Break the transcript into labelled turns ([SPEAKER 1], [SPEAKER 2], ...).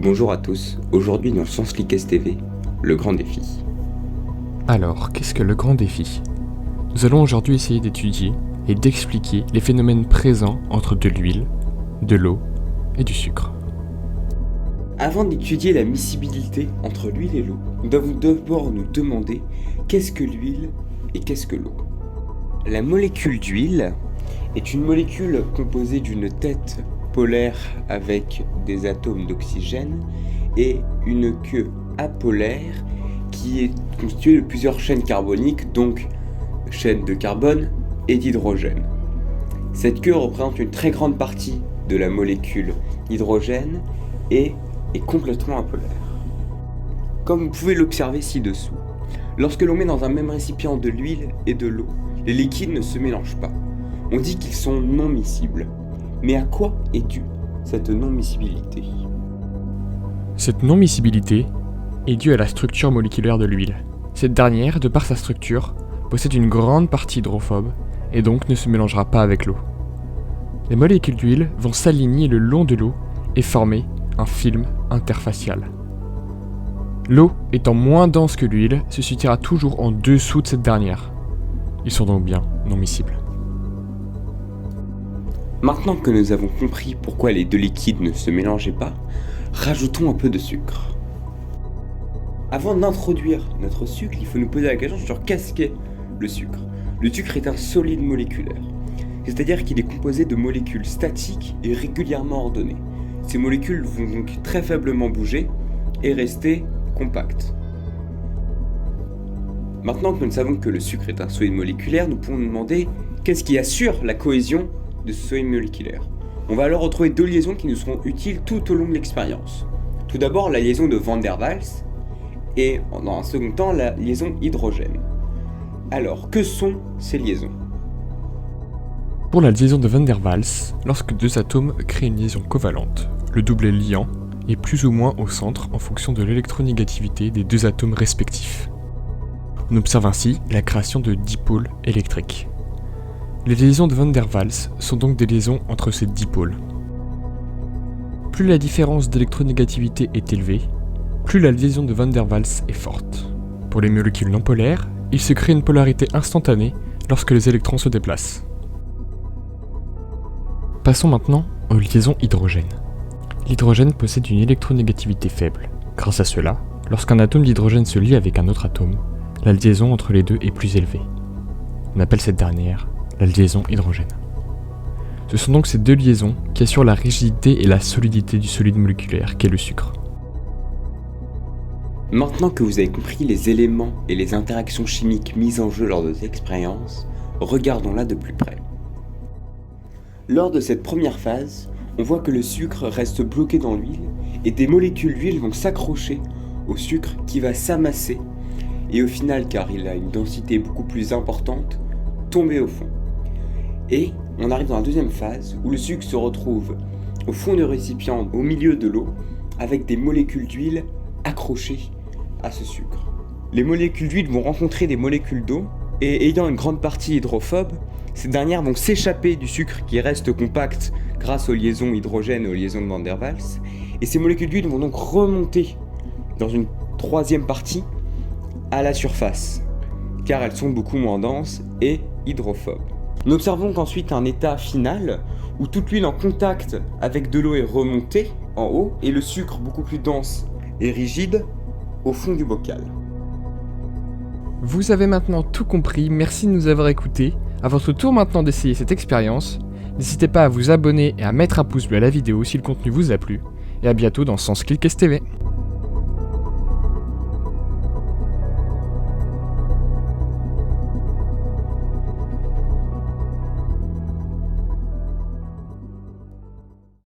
[SPEAKER 1] Bonjour à tous, aujourd'hui dans ScienceClick STV, le grand défi.
[SPEAKER 2] Alors, qu'est-ce que le grand défi ? Nous allons aujourd'hui essayer d'étudier et d'expliquer les phénomènes présents entre de l'huile, de l'eau et du sucre.
[SPEAKER 1] Avant d'étudier la miscibilité entre l'huile et l'eau, nous devons d'abord nous demander qu'est-ce que l'huile et qu'est-ce que l'eau. La molécule d'huile est une molécule composée d'une tête polaire avec des atomes d'oxygène et une queue apolaire qui est constituée de plusieurs chaînes carboniques, donc chaînes de carbone et d'hydrogène. Cette queue représente une très grande partie de la molécule d'hydrogène et est complètement apolaire. Comme vous pouvez l'observer ci-dessous, lorsque l'on met dans un même récipient de l'huile et de l'eau, les liquides ne se mélangent pas. On dit qu'ils sont non miscibles. Mais à quoi est due cette non-miscibilité ?
[SPEAKER 2] Cette non-miscibilité est due à la structure moléculaire de l'huile. Cette dernière, de par sa structure, possède une grande partie hydrophobe et donc ne se mélangera pas avec l'eau. Les molécules d'huile vont s'aligner le long de l'eau et former un film interfacial. L'eau étant moins dense que l'huile se situera toujours en dessous de cette dernière. Ils sont donc bien non miscibles.
[SPEAKER 1] Maintenant que nous avons compris pourquoi les deux liquides ne se mélangeaient pas, rajoutons un peu de sucre. Avant d'introduire notre sucre, il faut nous poser la question sur qu'est-ce qu'est le sucre. Le sucre est un solide moléculaire, c'est-à-dire qu'il est composé de molécules statiques et régulièrement ordonnées. Ces molécules vont donc très faiblement bouger et rester compactes. Maintenant que nous savons que le sucre est un solide moléculaire, nous pouvons nous demander qu'est-ce qui assure la cohésion de ce solide moléculaire. On va alors retrouver deux liaisons qui nous seront utiles tout au long de l'expérience. Tout d'abord la liaison de Van der Waals et dans un second temps la liaison hydrogène. Alors, que sont ces liaisons ?
[SPEAKER 2] Pour la liaison de Van der Waals, lorsque deux atomes créent une liaison covalente, le doublet liant est plus ou moins au centre en fonction de l'électronégativité des deux atomes respectifs. On observe ainsi la création de dipôles électriques. Les liaisons de Van der Waals sont donc des liaisons entre ces dipôles. Plus la différence d'électronégativité est élevée, plus la liaison de Van der Waals est forte. Pour les molécules non polaires, il se crée une polarité instantanée lorsque les électrons se déplacent. Passons maintenant aux liaisons hydrogène. L'hydrogène possède une électronégativité faible. Grâce à cela, lorsqu'un atome d'hydrogène se lie avec un autre atome, la liaison entre les deux est plus élevée. On appelle cette dernière la liaison hydrogène. Ce sont donc ces deux liaisons qui assurent la rigidité et la solidité du solide moléculaire qu'est le sucre.
[SPEAKER 1] Maintenant que vous avez compris les éléments et les interactions chimiques mises en jeu lors de cette expérience, regardons-la de plus près. Lors de cette première phase, on voit que le sucre reste bloqué dans l'huile et des molécules d'huile vont s'accrocher au sucre qui va s'amasser et au final, car il a une densité beaucoup plus importante, tomber au fond. Et on arrive dans la deuxième phase où le sucre se retrouve au fond du récipient, au milieu de l'eau, avec des molécules d'huile accrochées à ce sucre. Les molécules d'huile vont rencontrer des molécules d'eau et ayant une grande partie hydrophobe, ces dernières vont s'échapper du sucre qui reste compact grâce aux liaisons hydrogène et aux liaisons de Van der Waals. Et ces molécules d'huile vont donc remonter dans une troisième partie à la surface, car elles sont beaucoup moins denses et hydrophobes. Nous observons qu'ensuite un état final où toute l'huile en contact avec de l'eau est remontée en haut et le sucre beaucoup plus dense et rigide au fond du bocal.
[SPEAKER 2] Vous avez maintenant tout compris, merci de nous avoir écoutés. À votre tour maintenant d'essayer cette expérience. N'hésitez pas à vous abonner et à mettre un pouce bleu à la vidéo si le contenu vous a plu. Et à bientôt dans ScienceClick STV.